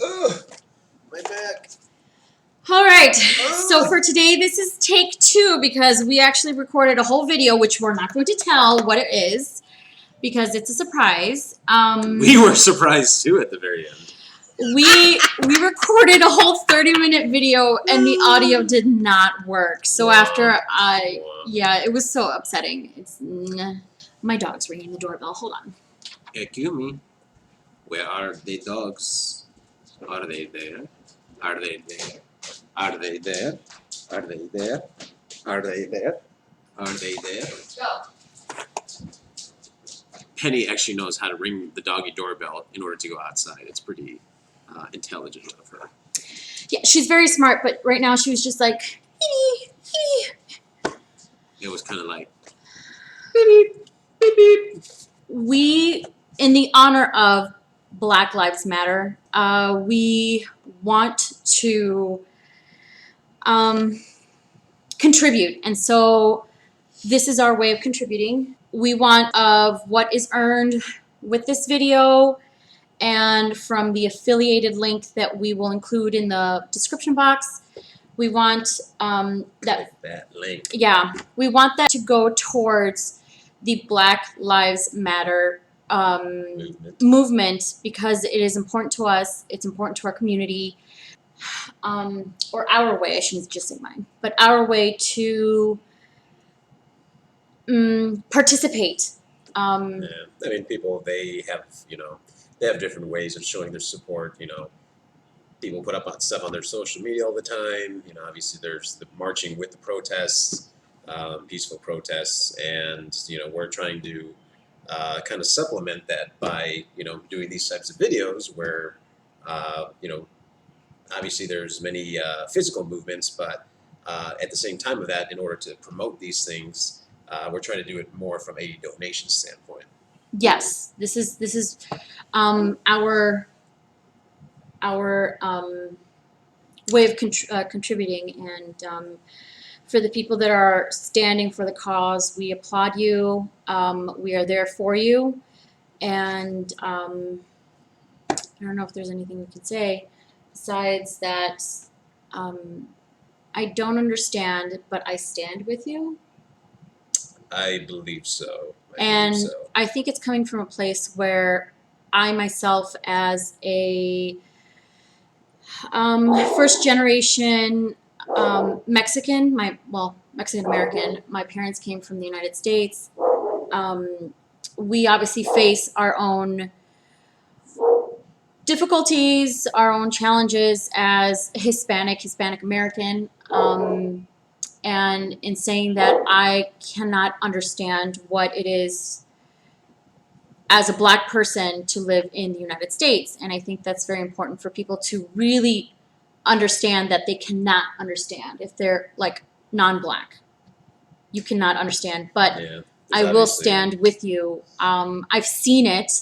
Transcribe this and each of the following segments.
Ugh, my back. All right, so for today, this is take 2 because we actually recorded a whole video, which we're not going to tell what it is because it's a surprise. We were surprised too at the very end. We recorded a whole 30-minute video and the audio did not work. So after it was so upsetting. My dog's ringing the doorbell. Hold on. Excuse me. Where are the dogs? Are they there? Are they there? Are they there? Are they there? Are they there? Are they there? Go. Penny actually knows how to ring the doggy doorbell in order to go outside. It's pretty intelligent of her. Yeah, she's very smart, but right now she was just like, hee, hee. It was kind of like, Beep, beep, beep. We, in the honor of Black Lives Matter, we want to contribute. And so this is our way of contributing. We want of what is earned with this video and from the affiliated link that we will include in the description box. We want that link. Yeah, we want that to go towards the Black Lives Matter movement because it is important to us. It's important to our community. Or our way, I shouldn't just say mine, but our way to participate. Yeah, I mean, people, they have different ways of showing their support. People put up stuff on their social media all the time. Obviously there's the marching with the protests, peaceful protests, and we're trying to kind of supplement that by doing these types of videos where obviously there's many physical movements, but at the same time of that, in order to promote these things, we're trying to do it more from a donation standpoint. Yes, this is our way of contributing, and for the people that are standing for the cause, we applaud you. We are there for you, and I don't know if there's anything we could say besides that. I don't understand, but I stand with you. I believe so. I think it's coming from a place where I myself, as a first generation Mexican, Mexican American, my parents came from the United States. We obviously face our own difficulties, our own challenges as Hispanic American. And in saying that, I cannot understand what it is as a Black person to live in the United States. And I think that's very important for people to really understand that they cannot understand if they're like non-Black. You cannot understand, but yeah, I will stand with you. I've seen it.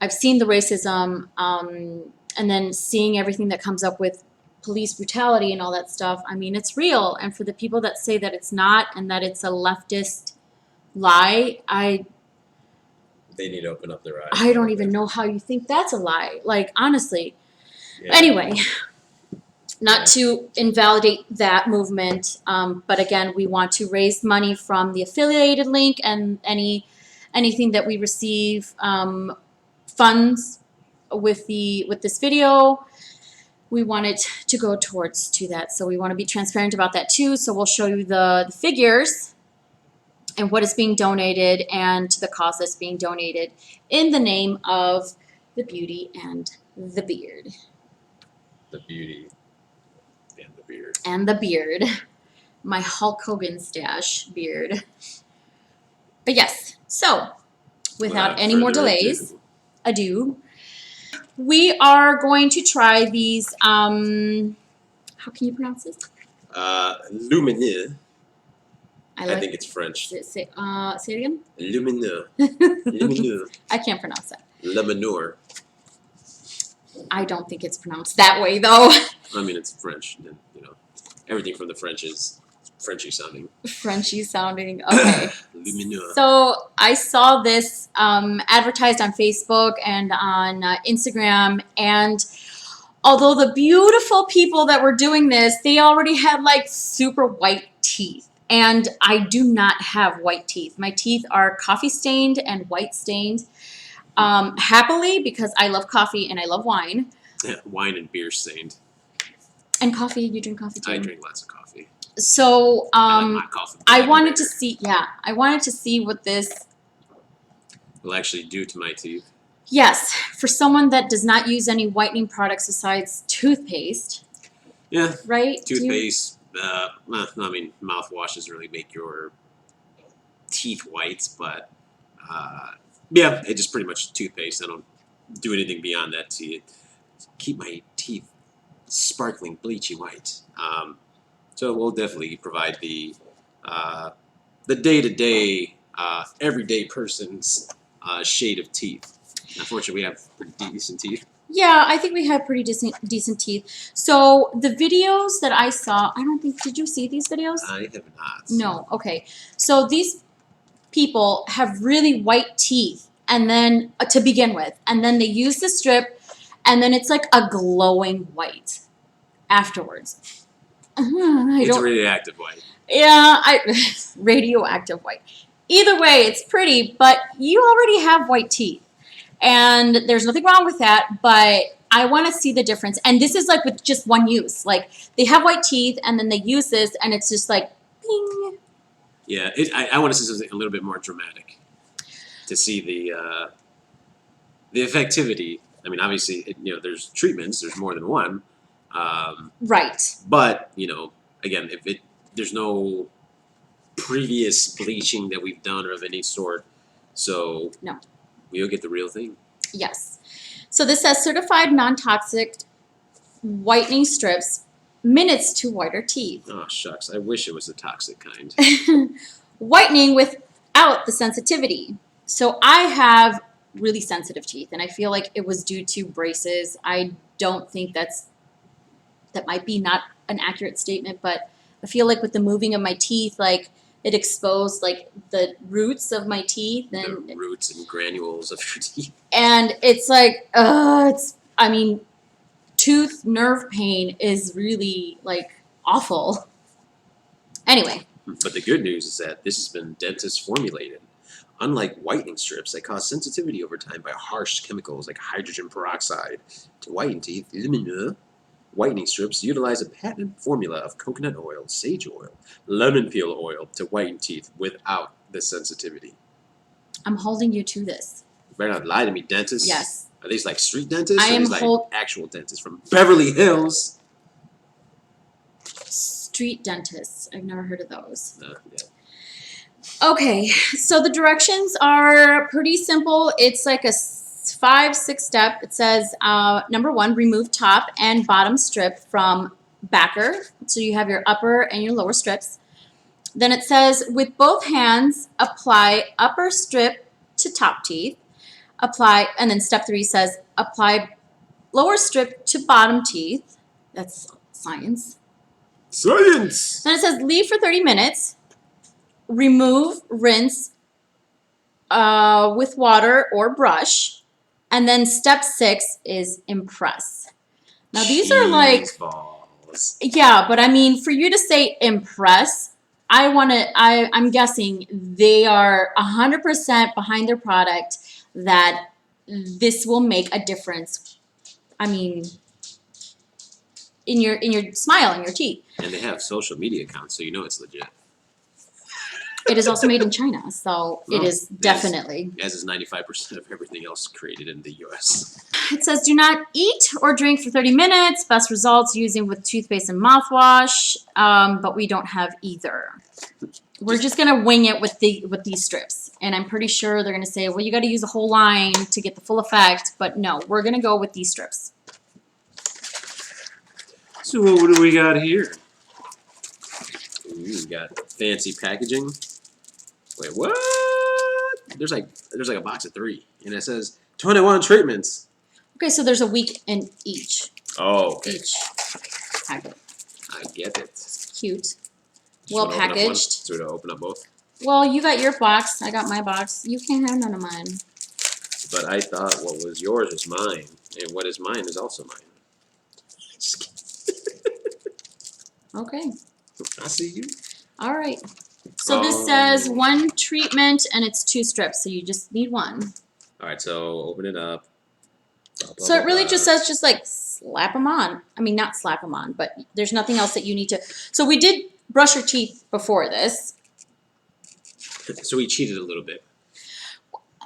I've seen the racism, and then seeing everything that comes up with police brutality and all that stuff. I mean, it's real. And for the people that say that it's not and that it's a leftist lie, they need to open up their eyes. I don't even know how you think that's a lie. Like, honestly. Yeah. Anyway, not to invalidate that movement, but again, we want to raise money from the affiliated link and anything that we receive funds with this video. We want it to go towards that. So we want to be transparent about that too. So we'll show you the figures and what is being donated and to the cause that's being donated in the name of the beauty and the beard. The beauty and the beard. And the beard. My Hulk Hogan stash beard. But yes, so without any more delays, adieu. We are going to try these, how can you pronounce this? Lumineux. I think it's French. Say it again? Lumineux. Lumineux. I can't pronounce that. Lumineux. I don't think it's pronounced that way, though. I mean, it's French. Everything from the French is Frenchy sounding. Frenchy sounding, okay. Lumineux. So I saw this advertised on Facebook and on Instagram, and although the beautiful people that were doing this, they already had like super white teeth. And I do not have white teeth. My teeth are coffee stained and white stained. Happily, because I love coffee and I love wine. Yeah, wine and beer stained. And coffee, you drink coffee too. I drink lots of coffee. So I like hot coffee. I black wanted and to better. see, yeah, I wanted to see what this, Will actually do to my teeth. yes, for someone that does not use any whitening products besides toothpaste, Yeah, right? Do you- toothpaste. Well, I mean, mouthwash doesn't really make your teeth white, but yeah, it just pretty much toothpaste. I don't do anything beyond that to keep my teeth sparkling, bleachy white. So we'll definitely provide the day-to-day, everyday person's shade of teeth. Unfortunately, we have pretty decent teeth. Yeah, I think we have pretty decent teeth. So the videos that I saw, I don't think, did you see these videos? I have not. No, okay. So these people have really white teeth, and then to begin with, and then they use the strip, and then it's like a glowing white afterwards. I It's don't. radioactive white. Yeah, radioactive white. Either way, it's pretty, but you already have white teeth. And there's nothing wrong with that, but I want to see the difference. And this is like with just one use. Like they have white teeth and then they use this and it's just like ping. Yeah, I want to see something a little bit more dramatic to see the effectivity. I mean, obviously, there's treatments. There's more than one. Right. But again, there's no previous bleaching that we've done or of any sort, so No. we'll get the real thing. Yes. So this says certified non-toxic whitening strips, minutes to whiter teeth. Oh shucks, I wish it was the toxic kind. Whitening without the sensitivity. So I have really sensitive teeth, and I feel like it was due to braces. I don't think that might be not an accurate statement, but I feel like with the moving of my teeth, like it exposed like the roots of my teeth and The roots and granules of your teeth. and it's like I mean, tooth nerve pain is really like awful. Anyway, But the good news is that this has been dentist formulated. Unlike whitening strips that cause sensitivity over time by harsh chemicals like hydrogen peroxide to whiten teeth, Lumineux whitening strips utilize a patented formula of coconut oil, sage oil, lemon peel oil to whiten teeth without the sensitivity. I'm holding you to this. You better not lie to me, dentists. Yes. Are these like street dentists? I or am these like actual dentists from Beverly Hills? Street dentists. I've never heard of those. Yeah. Okay, so the directions are pretty simple. It's like a 5-6 step. It says number 1, remove top and bottom strip from backer. So you have your upper and your lower strips. Then it says with both hands, apply upper strip to top teeth. Apply, and then step 3 says apply lower strip to bottom teeth. That's science. Science! Then it says leave for 30 minutes. Remove, rinse with water or brush. And then step 6 is impress. Now these are like, Cheese balls. yeah, but I mean, for you to say impress, I'm guessing they are 100% behind their product that this will make a difference. I mean, in your smile, in your teeth. And they have social media accounts, so you know it's legit. It is also made in China, so it Oh, is definitely. As is 95% of everything else created in the U.S. It says do not eat or drink for 30 minutes. Best results using with toothpaste and mouthwash, but we don't have either. We're just gonna wing it with these strips, and I'm pretty sure they're gonna say, well, you got to use a whole line to get the full effect. But no, we're gonna go with these strips. So what do we got here? Ooh, we got fancy packaging. Wait, what? There's like a box of 3, and it says 21 treatments. Okay, so there's a week in each Oh, each packet. I get it. Cute. Just Well wanna open up one, packaged. so we don't open up both. Well, you got your box. I got my box. You can't have none of mine. But I thought what was yours was mine, and what is mine is also mine. Okay. I see you. All right. So this says 1 treatment and it's 2 strips, so you just need 1. All right, so open it up. Blah, blah, So it blah, really blah. just says just like slap them on. I mean, not slap them on, but there's nothing else that you need to. So we did brush your teeth before this. So we cheated a little bit.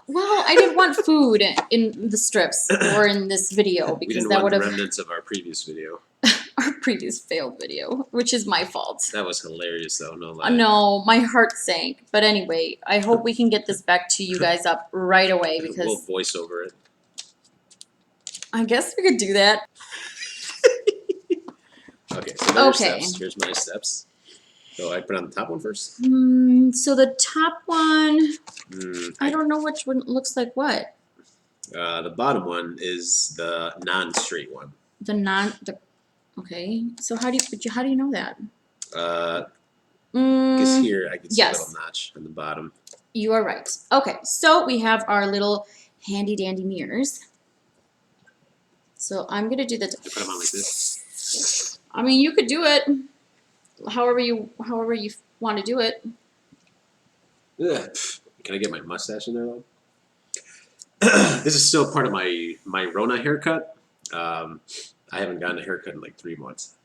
Well, I didn't want food in the strips or in this video We because didn't that want would the have remnants of our previous video. our previous failed video, which is my fault. That was hilarious, though. No lie. No, my heart sank. But anyway, I hope we can get this back to you guys up right away We'll because voice over it. I guess we could do that. Okay, so there's Okay. steps. Here's my steps. So I put on the top one first. So the top one, I I don't know which one looks like what. The bottom one is the non-straight one. Okay. So how do you know that? Because here I can see yes. a little notch on the bottom. You are right. Okay, so we have our little handy dandy mirrors. So I'm gonna do the. I put them on like this. I mean, you could do it however you want to do it. Ugh. Can I get my mustache in there though? This is still part of my Rona haircut. I haven't gotten a haircut in like 3 months.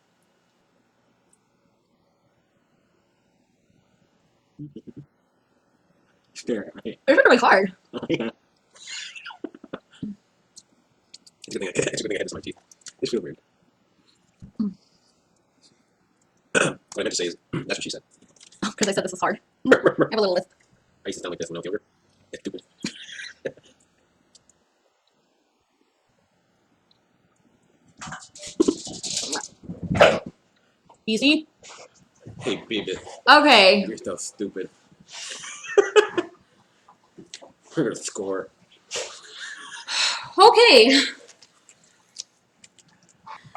There. It's really hard. It's a good thing I had this in my teeth. This feels weird. What I meant to say is, that's what she said. Because I said this was hard. I I have a little list. used to sound like this when I was younger. It's stupid. Easy. Hey, baby, Okay. you're so stupid. We're gonna score. Okay.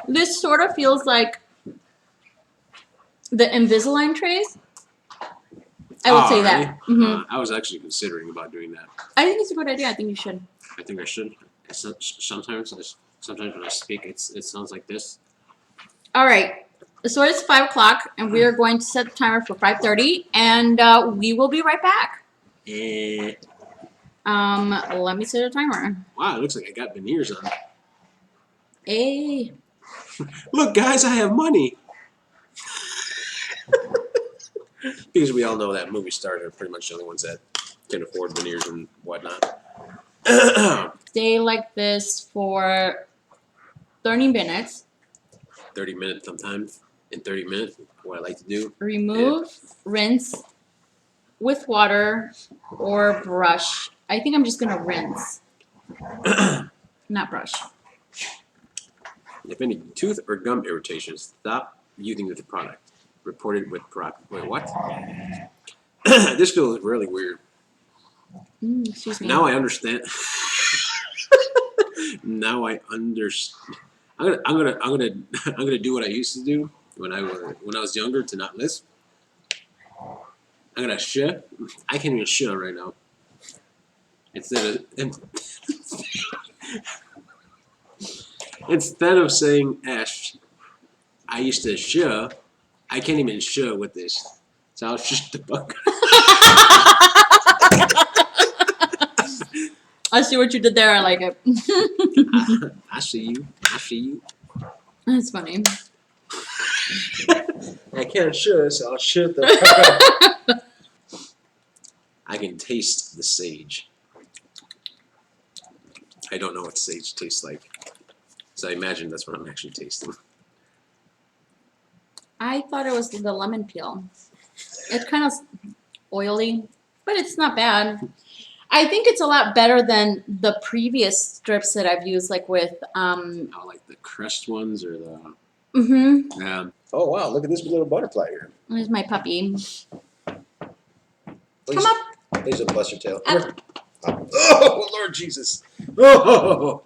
This sort of feels like the Invisalign trays. I would say that. Really? I was actually considering about doing that. I think it's a good idea. I think you should. I think I should. Sometimes when I speak, it sounds like this. All right. So it's 5 o'clock, and we are going to set the timer for 5:30, and we will be right back. Let me set a timer. Wow, it looks like I got veneers on. Hey. Look, guys, I have money. Because we all know that movie stars are pretty much the only ones that can afford veneers and whatnot. Stay like this for 30 minutes. 30 minutes sometimes. In 30 minutes, what I like to do. Remove, rinse with water, or brush. I think I'm just going to rinse. Not brush. If any tooth or gum irritations, stop using this product. Reported with Wait, what? This feels really weird. Excuse me. Now I understand. Now I understand. I'm gonna do what I used to do when I was younger to not lisp. I'm gonna shit. I can't even shit right now. Instead of saying "esh," I used to "shuh." I can't even "shuh" with this, so I'll shut the fuck. I see what you did there. I like it. I see you. I see you. That's funny. I can't "shuh," so I'll shut the fuck up. I can taste the sage. I don't know what sage tastes like, so I imagine that's what I'm actually tasting. I thought it was the lemon peel. It's kind of oily, but it's not bad. I think it's a lot better than the previous strips that I've used, like with Oh, like the crushed ones or the. Oh wow! Look at this little butterfly here. There's my puppy. Please, Come up. please don't bust your tail. Up. Oh Lord Jesus! Oh,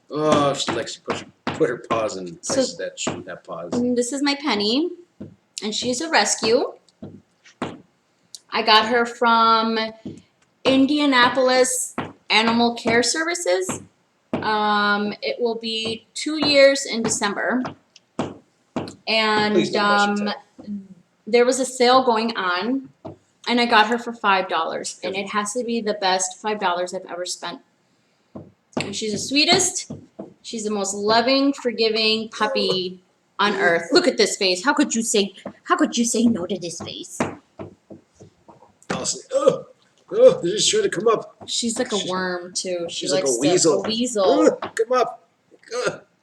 oh! She likes to put her paws in places that shouldn't have paws. This is my Penny, and she's a rescue. I got her from Indianapolis Animal Care Services. It will be 2 years in December. and Please don't brush your there was a sale going on, and I got her for $5, and it has to be the best $5 I've ever spent. And she's the sweetest. She's the most loving, forgiving puppy on earth. Look at this face. How could you say no to this face? I'll say, oh, they're just trying to come up. She's like a worm too. She She's like likes a weasel. A weasel. Come up.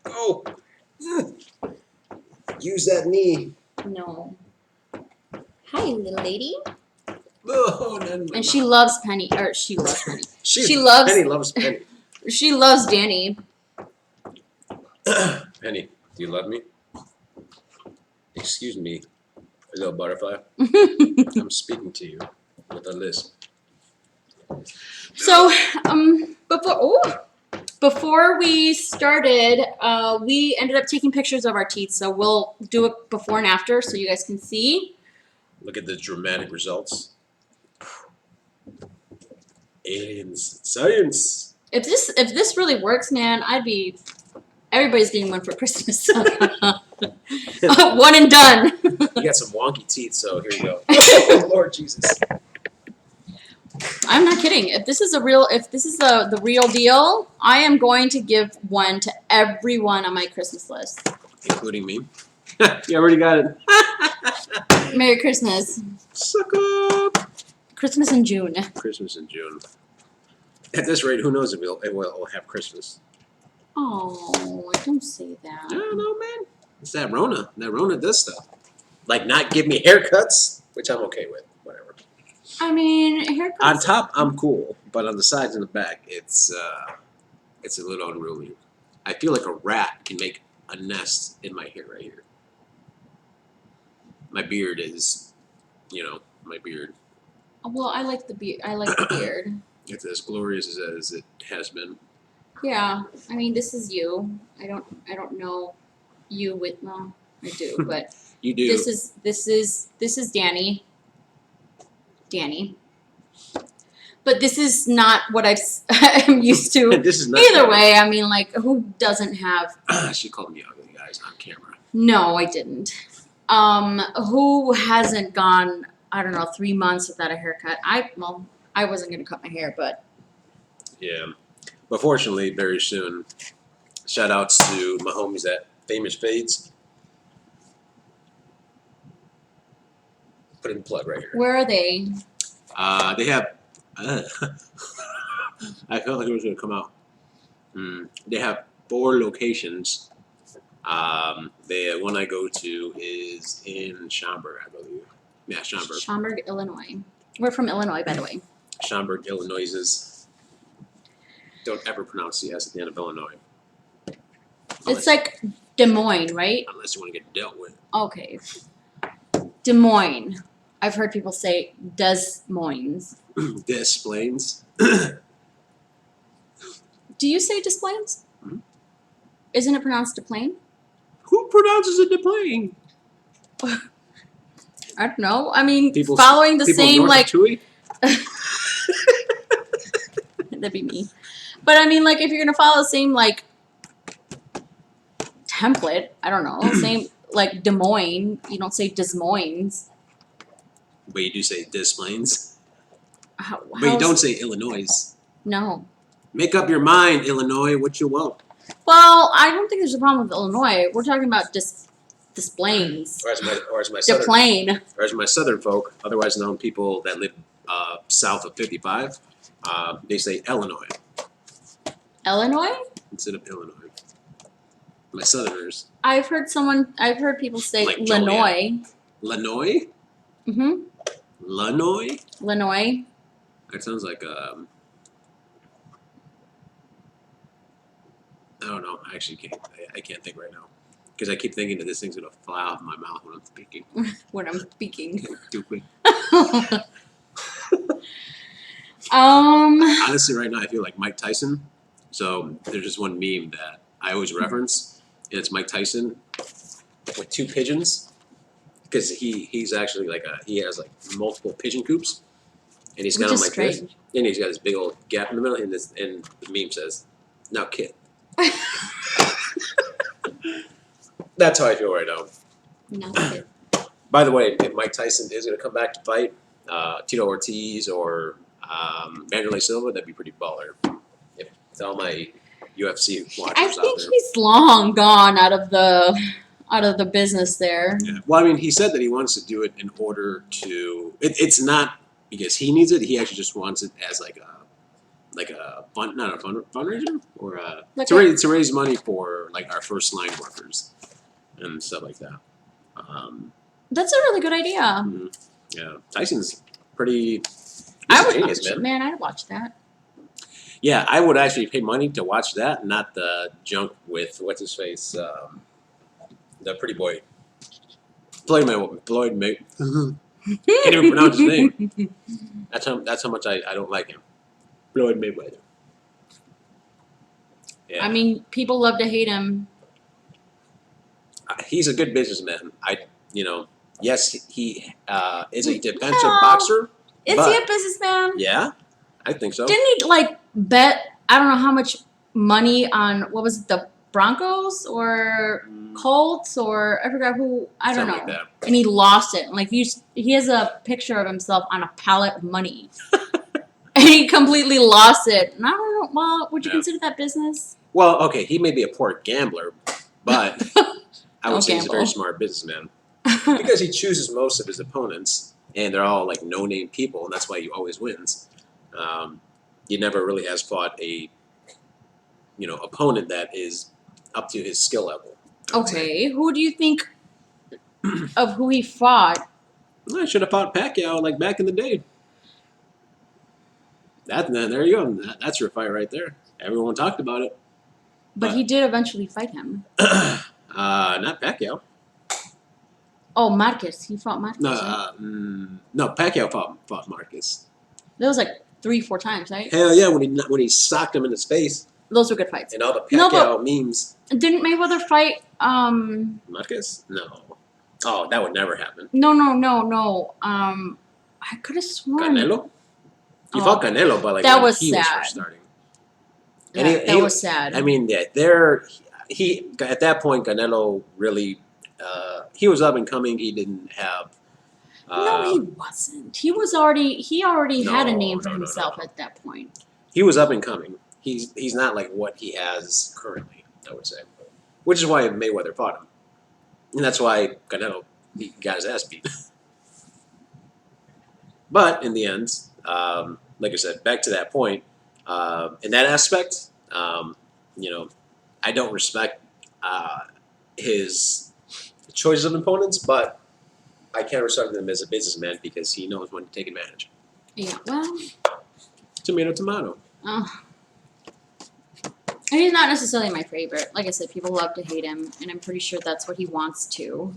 Oh. Use that knee. No. Hi, little lady. Oh, And she loves Penny. Or she loves Penny. Penny loves Penny. She loves Danny. Penny, do you love me? Excuse me, little butterfly. I'm speaking to you with a lisp. So, before we started, we ended up taking pictures of our teeth. So we'll do it before and after, so you guys can see. Look at the dramatic results. Aliens, science. If this really works, man, everybody's getting one for Christmas. One and done. You got some wonky teeth, so here you go. Oh, Lord Jesus. I'm not kidding. If this is the real deal, I am going to give one to everyone on my Christmas list. Including me. You already got it. Merry Christmas. Suck up. Christmas in June. Christmas in June. At this rate, who knows if we'll have Christmas. Oh, don't say that. I don't know, man. It's that Rona. That Rona does stuff. Like not give me haircuts, which I'm okay with. Whatever. I mean, haircuts. On top, I'm cool, but on the sides and the back, it's a little unruly. I feel like a rat can make a nest in my hair right here. My beard is, my beard. Well, I like the beard. It's as glorious as it has been. Yeah, I mean, this is you. I don't know you with well, I do, but You do. this is Danny. Danny. But this is not what I'm used to. This is not Either way, I mean, like, who doesn't have? She called me ugly, guys, on camera. No, I didn't. Who hasn't gone? I don't know, 3 months without a haircut? I wasn't gonna cut my hair, but Yeah. But fortunately, very soon. Shout outs to my homies at Famous Fades. Put in the plug right here. where are they? They have. I felt like it was going to come out. They have 4 locations. The one I go to is in Schaumburg, I believe. Yeah, Schaumburg. Schaumburg, Illinois. We're from Illinois, by the way. Schaumburg, Illinois. Don't ever pronounce the S at the end of Illinois. It's like Des Moines, right? Unless you want to get dealt with. Okay. Des Moines. I've heard people say Des Moines. Des Plains. Do you say Des Plains? Mhm. Isn't it pronounced Des Plaines? Who pronounces it Des Plains? I don't know. I mean, People following the people same, north like, of Tui? that'd be me. But I mean, like, if you're gonna follow the same, like, template, I don't know, same, like, Des Moines, you don't say Des Moines. But you do say Des Plains. But you how's- don't say Illinois. No. Make up your mind, Illinois, what you want. Well, I don't think there's a problem with Illinois. We're talking about Des Plains. Or as my Des Plaines. or as my southern folk, otherwise known people that live south of 55, they say Illinois Illinois? instead of Illinois. My southerners. I've heard people say Like Illinois. Lanoy? Mm-hmm. Lanoy? Illinois. That sounds like I don't know. I actually can't. I can't think right now because I keep thinking that this thing's gonna fly out of my mouth when I'm speaking. When I'm speaking. Stupid. Um. Honestly, right now I feel like Mike Tyson. So there's just one meme that I always reference, and it's Mike Tyson with 2 pigeons, because he's actually like he has like multiple pigeon coops, and he's got Which them is like this, strange. and he's got this big old gap in the middle, and the meme says, "Now, kid." That's how I feel right now. No. By the way, if Mike Tyson is going to come back to fight Tito Ortiz or Vanderlei Silva, that'd be pretty baller. If all my UFC watchers I out think there. he's long gone out of the business there. Yeah. Well, I mean, he said that he wants to do it in order to. It's not because he needs it. He actually just wants it as like a fund, not a fundraiser, or Like to raise money for like our first line workers and stuff like that. That's a really good idea. Yeah, Tyson's pretty. I He's a would genius, watch, man. man. I'd watch that. Yeah, I would actually pay money to watch that, not the junk with what's his face, the pretty boy. Floyd May. Can't even pronounce his name. That's how much I don't like him. Floyd Mayweather. Yeah. I mean, people love to hate him. He's a good businessman. Yes, he is a defensive No. boxer. Is But- he a businessman? Yeah, I think so. Didn't he like bet? I don't know how much money on what was it, the Broncos or Colts or I forgot who. I don't Something know. like that. And he lost it. Like he has a picture of himself on a pallet of money, and he completely lost it. And I don't know. Well, would you Yeah. consider that business? Well, okay, he may be a poor gambler, but I would Don't say he's a very gamble. smart businessman Oh, because he chooses most of his opponents, and they're all like no-name people, and that's why he always wins. He never really has fought a opponent that is up to his skill level. I would say. Okay, who do you think of who he fought? Well, I should have fought Pacquiao like back in the day. There you go. That's your fight right there. Everyone talked about it. But he did eventually fight him. Not Pacquiao. Oh, Marquez. He fought Marquez. No, right? no. Pacquiao fought Marcus. That was like 3-4 times, right? Hell yeah! When he socked him in his face, Those were good fights. and all the No, Pacquiao memes. Didn't Mayweather fight? Marcus? No. Oh, that would never happen. No. I could have sworn. Canelo? He Oh. fought Canelo, but like That when was he was sad. first starting. Yeah, And that was sad. I mean, yeah, he at that point Canelo really he was up and coming. He didn't have. no, he wasn't. He already had a No, name for no, himself no. at that point. He was up and coming. He's not like what he has currently, I would say, which is why Mayweather fought him, and that's why Canelo he got his ass beat. But in the end, like I said, back to that point, in that aspect, I don't respect his choices of opponents, but I can respect him as a businessman because he knows when to take advantage. Yeah, well, Tomato, tomato. and he's not necessarily my favorite. Like I said, people love to hate him, and I'm pretty sure that's what he wants to.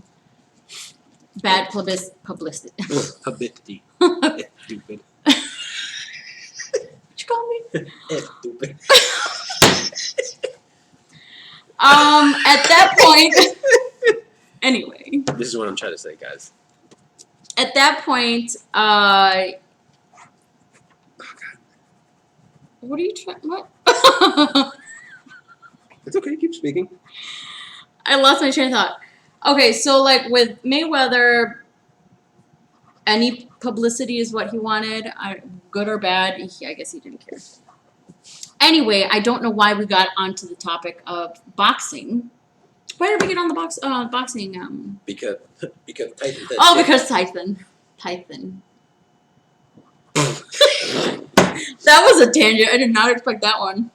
Bad publicity. Publicity. Stupid. What you call me? Stupid. At that point, anyway, This is what I'm trying to say, guys. at that point, what are you trying? What? It's okay. Keep speaking. I lost my train of thought. Okay, so like with Mayweather, any publicity is what he wanted, good or bad. I guess he didn't care. Anyway, I don't know why we got onto the topic of boxing. Why did we get on the boxing? Because Tyson said Oh, shit. because Tyson. That was a tangent. I did not expect that one.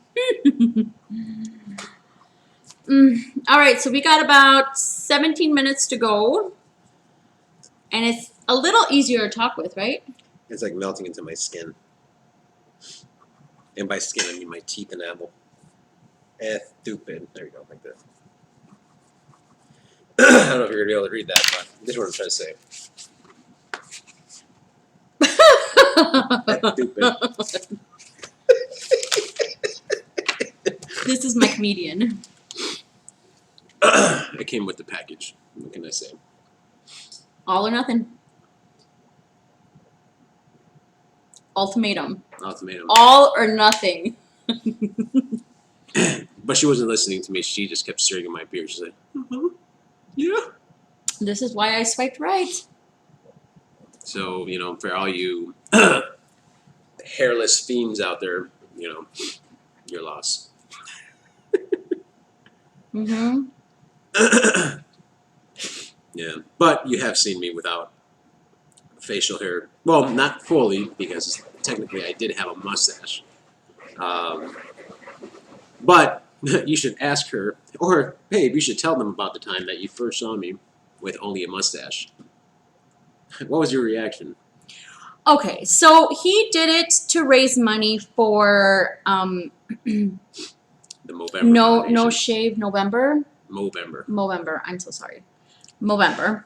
All right, so we got about 17 minutes to go. And it's a little easier to talk with, right? It's like melting into my skin. And by skin, I mean my teeth enamel. Stupid. There you go, like that. I don't know if you're going to be able to read that, but this is what I'm trying to say. Stupid. This is my comedian. It came with the package. What can I say? All or nothing. Ultimatum. Ultimatum. All or nothing. But she wasn't listening to me. She just kept staring at my beard. She's like, yeah. This is why I swiped right. So, for all you Hairless fiends out there, your loss. Mm-hmm. Yeah, but you have seen me without facial hair. Well, not fully, because technically I did have a mustache. But you should ask her, or hey, you should tell them about the time that you first saw me with only a mustache. What was your reaction? Okay, so he did it to raise money for The Movember No Foundation. Shave November. Movember. I'm so sorry. Movember.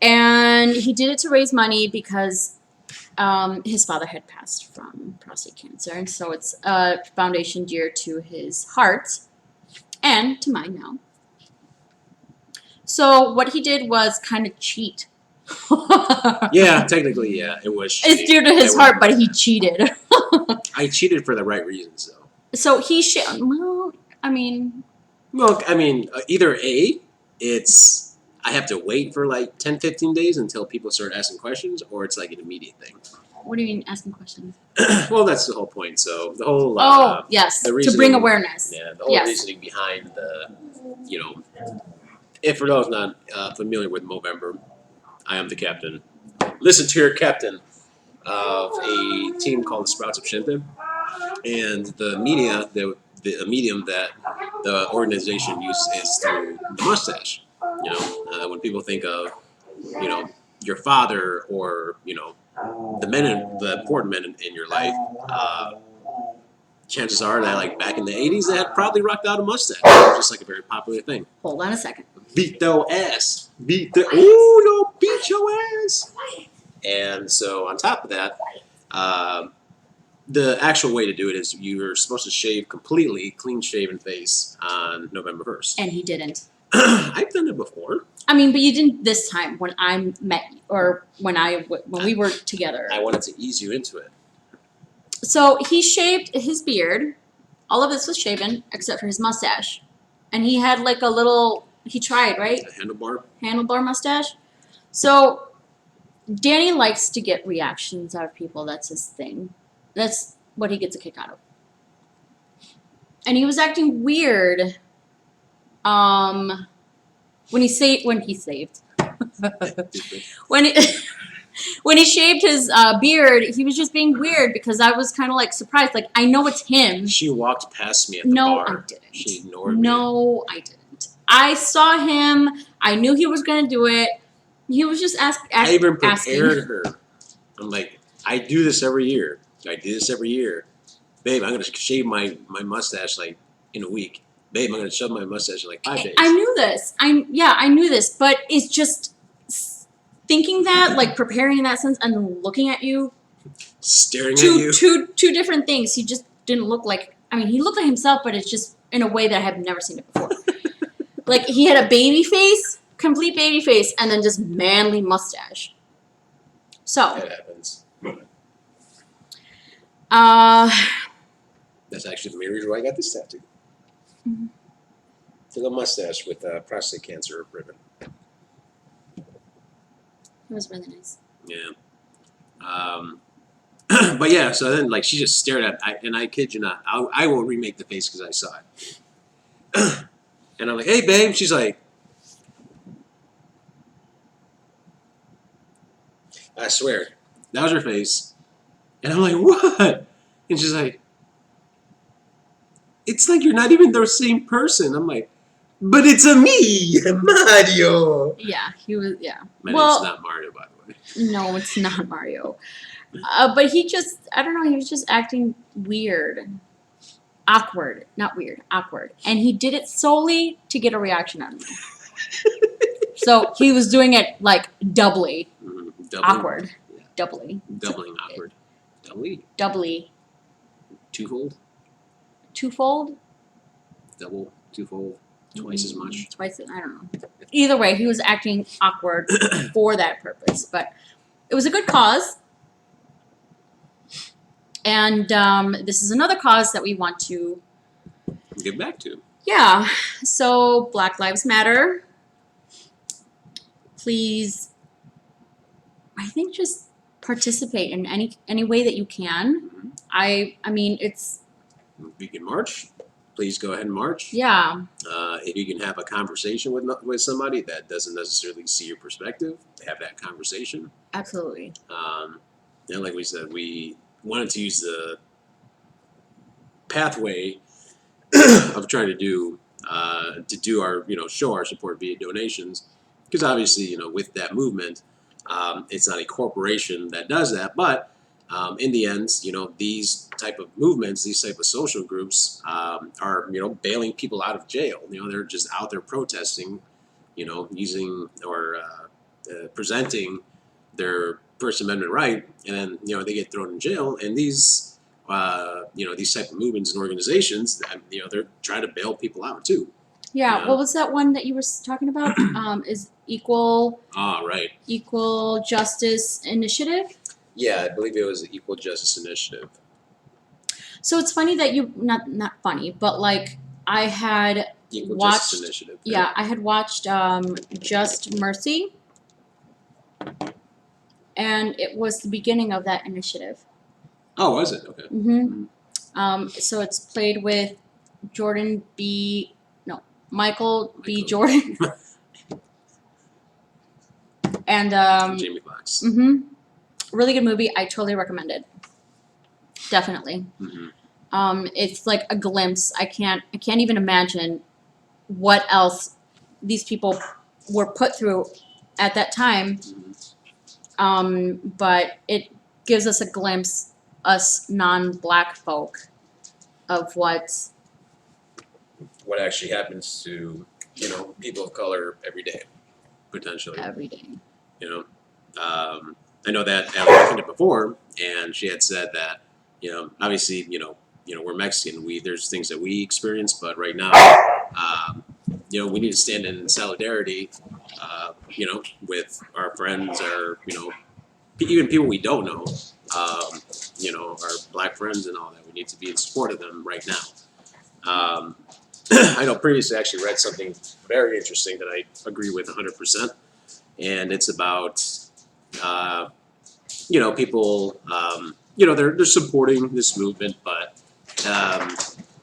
And he did it to raise money because his father had passed from prostate cancer, and so it's a foundation dear to his heart and to mine now. So what he did was kind of cheat. Yeah, technically, yeah, it was. It's cheating. dear to his It heart, was- but he cheated. I cheated for the right reasons, though. So well, I mean, Look, I mean, either A, it's I have to wait for like 10, 15 days until people start asking questions, or it's like an immediate thing. what do you mean asking questions? Well, that's the whole point. So the whole Yes, the to reasoning, bring awareness. Yeah, the whole Yes. reasoning behind if for those not familiar with Movember, I am the captain. Listen to your captain of a team called the Sprouts of Shinta, and the medium that the organization uses is through the mustache. When people think of your father or the important men in your life, chances are that like back in the 80s they had probably rocked out a mustache. It was just like a very popular thing. Hold on a second. Beat their ass. Ooh, no, beat your ass. And so on top of that, the actual way to do it is you're supposed to shave completely, clean shaven face on November 1st. And he didn't. I've done it before. I mean, but you didn't this time when I met you, or when we were together. I wanted to ease you into it. So he shaved his beard. All of this was shaven except for his mustache, and he had like a little. He tried, right? A Handlebar mustache. So Danny likes to get reactions out of people. That's his thing. That's what he gets a kick out of. And he was acting weird. When he saved when he when he shaved his beard, he was just being weird because I was kind of like surprised. Like, I know it's him. She walked past me at the No, bar. I didn't. She ignored me. No, I didn't. I saw him. I knew he was going to do it. He was just I even prepared asking. her. I'm like, I do this every year. Babe, I'm going to shave my mustache like in a week. Babe, I'm going to shave my mustache in like 5 days. I knew this. I knew this, but it's just thinking that, like preparing in that sense, and then looking at you. Staring at you. Two different things. He just didn't look like. I mean, he looked like himself, but it's just in a way that I have never seen it before. Like, he had a baby face, complete baby face, and then just manly mustache. So, That happens. That's actually the main reason why I got this tattoo. Mhm. It's a little mustache with prostate cancer ribbon. It was really nice. Yeah. But yeah, so then like she just stared at, and I kid you not, I will remake the face because I saw it. And I'm like, hey babe, she's like, I swear, that was her face. And I'm like, what? And she's like, it's like you're not even the same person. I'm like, but it's a me, Mario. Yeah, he was. Yeah. My Well, name's not Mario, by the way. no, it's not Mario. But he just, I don't know, he was just acting weird. Awkward. Not weird, awkward. And he did it solely to get a reaction out of me. So he was doing it like doubly awkward. Yeah. Doubly. Doubling awkward. Doubly. Twofold? Twofold? Double, twofold, twice as much. Twice, I don't know. Either way, he was acting awkward for that purpose. But it was a good cause. And this is another cause that we want to, Get back to. yeah. So Black Lives Matter. please, I think just participate in any way that you can. Mhm. I mean, it's, If you can march, please go ahead and march. yeah, If you can have a conversation with somebody that doesn't necessarily see your perspective, have that conversation. absolutely. And like we said, we wanted to use the pathway of trying to do our show our support via donations, because obviously with that movement, it's not a corporation that does that, but in the end, these type of movements, these type of social groups are bailing people out of jail. They're just out there protesting, using or presenting their First Amendment right, and then they get thrown in jail. And these these type of movements and organizations, they're trying to bail people out too. Yeah, Yeah. what was that one that you were talking about? Is Right. Equal Justice Initiative? Yeah, I believe it was the Equal Justice Initiative. So it's funny that you not funny, but like I had Equal watched, Justice Initiative. yeah, I had watched Just Mercy, and it was the beginning of that initiative. Oh, was it? Okay. So it's played with Michael B. Michael. Jordan, and Jamie Foxx. really good movie. I totally recommend it. Definitely. It's like a glimpse. I can't even imagine what else these people were put through at that time. But it gives us a glimpse, us non-black folk, of what actually happens to people of color every day, potentially. every day. I know that Allie mentioned it before, and she had said that obviously we're Mexican. There's things that we experience, but right now we need to stand in solidarity with our friends, our even people we don't know, our black friends and all that. We need to be in support of them right now. I know previously I actually read something very interesting that I agree with 100%, and it's about people they're supporting this movement, but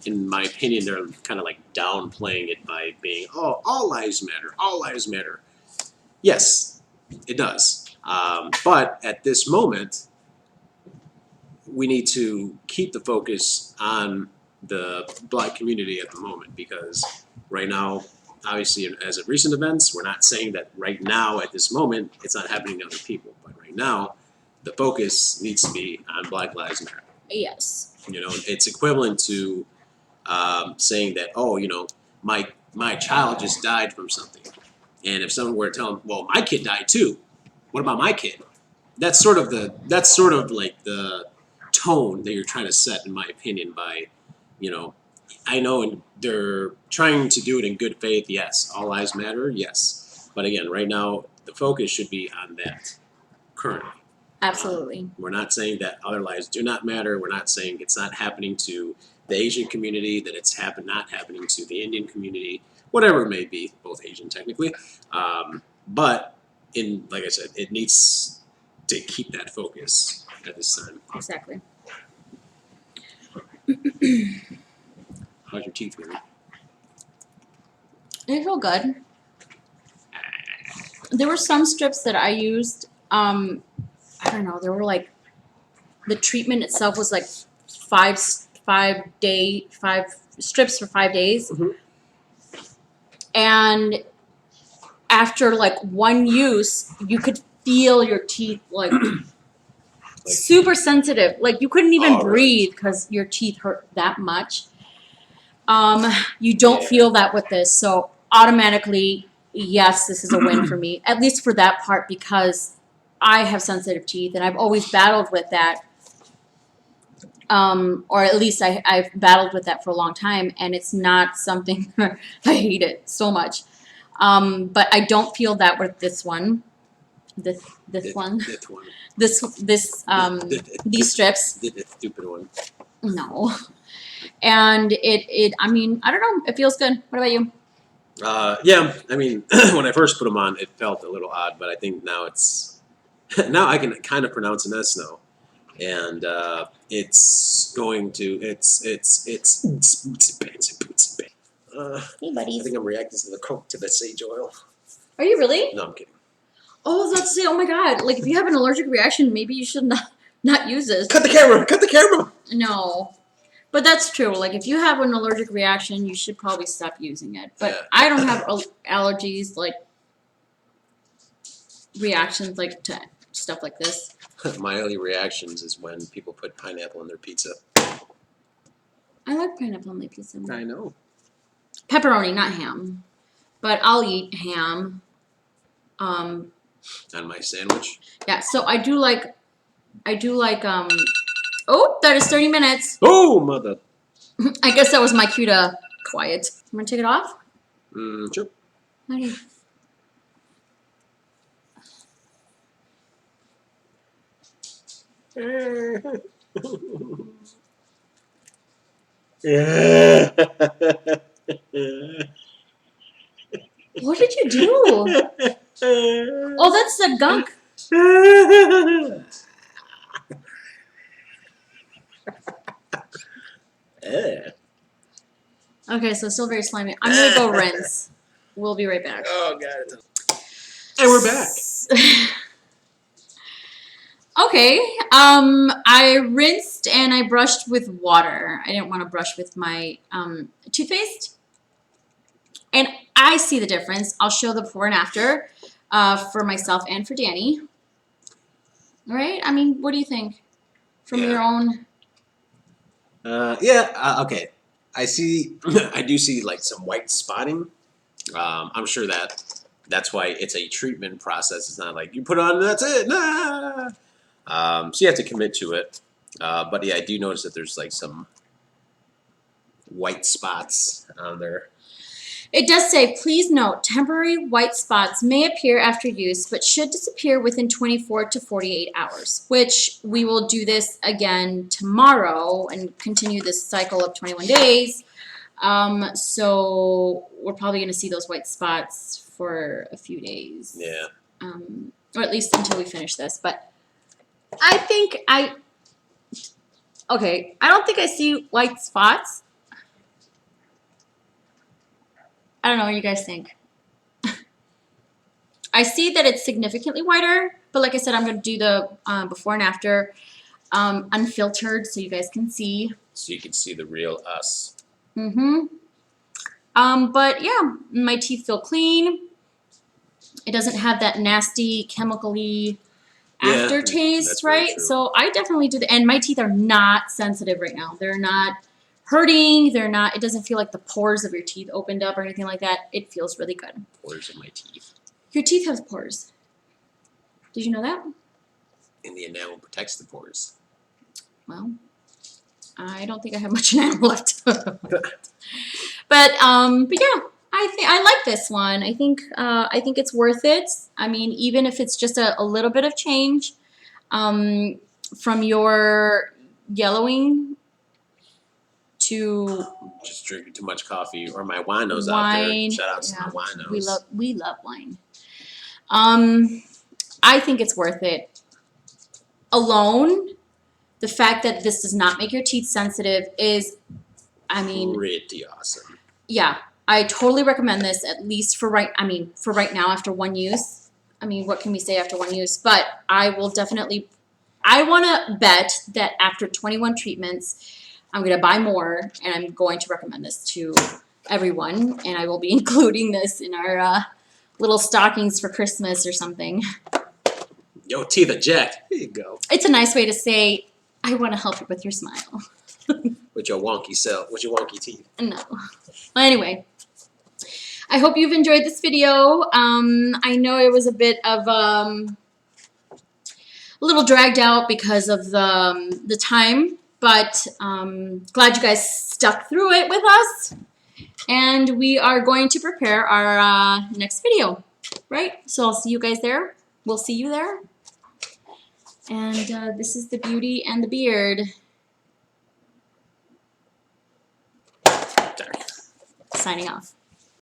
in my opinion they're kind of like downplaying it by being, oh, all lives matter, all lives matter. Yes, it does, but at this moment we need to keep the focus on the black community at the moment, because right now, obviously, as of recent events, we're not saying that right now at this moment it's not happening to other people, but right now the focus needs to be on Black Lives Matter. Yes. It's equivalent to saying that, oh, my child just died from something, and if someone were to tell them, well, my kid died too, what about my kid? That's sort of like the tone that you're trying to set, in my opinion, by I know they're trying to do it in good faith. Yes, all lives matter. Yes, but again, right now the focus should be on that currently. Absolutely. We're not saying that other lives do not matter. We're not saying it's not happening to the Asian community, that it's not happening to the Indian community, whatever it may be, both Asian technically. But like I said, it needs to keep that focus at this time. Exactly. How's your teeth feeling? They feel good. There were some strips that I used. I don't know. There were like, the treatment itself was like 5 strips for 5 days, and after like one use, you could feel your teeth like super sensitive. Like you couldn't even breathe because your teeth hurt that much. You don't feel that with this, so automatically, yes, this is a win for me, at least for that part, because I have sensitive teeth and I've always battled with that. Or at least I've battled with that for a long time, and it's not something I hate it so much. But I don't feel that with this one. These strips. The stupid one. No. And I mean, I don't know, it feels good. What about you? Yeah, I mean, when I first put them on, it felt a little odd, but I think now it's now I can kind of pronounce an S now, and it's going to it's. Hey, I buddies. think I'm reacting to the coke to the sage oil. Are you really? No, I'm kidding. Oh, I was about to say, oh my god, like if you have an allergic reaction, maybe you should not use this. Cut the camera! Cut the camera! No. But that's true. Like if you have an allergic reaction, you should probably stop using it. But Yeah. I don't have allergies, like reactions like to stuff like this. My only reactions is when people put pineapple in their pizza. I like pineapple on my pizza. I know. Pepperoni, not ham. But I'll eat ham. On my sandwich. Yeah, so I do like oh, that is 30 minutes. Oh, mother. I guess that was my cue to quiet. I'm gonna take it off? Sure. Okay. What did you do? Oh, that's the gunk. Okay, so still very slimy. I'm gonna go rinse. We'll be right back. Oh, God. And we're back. Okay, I rinsed and I brushed with water. I didn't want to brush with my toothpaste. And I see the difference. I'll show the before and after for myself and for Danny. All right, I mean, what do you think? From your own... Okay. I see, I do see like some white spotting. I'm sure that's why it's a treatment process. It's not like you put it on and that's it. Nah. So you have to commit to it. But yeah, I do notice that there's like some white spots on there. It does say, please note, temporary white spots may appear after use, but should disappear within 24 to 48 hours, which we will do this again tomorrow and continue this cycle of 21 days. So we're probably going to see those white spots for a few days. Yeah. Or at least until we finish this. But I think I don't think I see white spots. I don't know what you guys think. I see that it's significantly whiter, but like I said, I'm going to do the before and after unfiltered so you guys can see. So you can see the real us. But yeah, my teeth feel clean. It doesn't have that nasty chemically aftertaste, that's very right? true. So I definitely do and my teeth are not sensitive right now. They're not hurting. They're not, it doesn't feel like the pores of your teeth opened up or anything like that. It feels really good. Pores of my teeth. Your teeth have pores. Did you know that? And the enamel protects the pores. Well, I don't think I have much enamel left. But yeah, I like this one. I think it's worth it. I mean, even if it's just a little bit of change from your yellowing to just drinking too much coffee, or my winos out wine. there. Shout out to Yeah, my winos. we love wine. I think it's worth it. Alone, the fact that this does not make your teeth sensitive is, I mean, pretty awesome. Yeah, I totally recommend this, at least for right now after one use. I mean, what can we say after one use? But I will definitely, I want to bet that after 21 treatments, I'm going to buy more, and I'm going to recommend this to everyone, and I will be including this in our little stockings for Christmas or something. Yo, teeth are jacked. Here you go. It's a nice way to say, I want to help you with your smile. With your wonky self, with your wonky teeth. No. Well, anyway, I hope you've enjoyed this video. I know it was a bit of a little dragged out because of the time, but glad you guys stuck through it with us. And we are going to prepare our next video, right? So I'll see you guys there. We'll see you there. And this is the Beauty and the Beard. Signing off.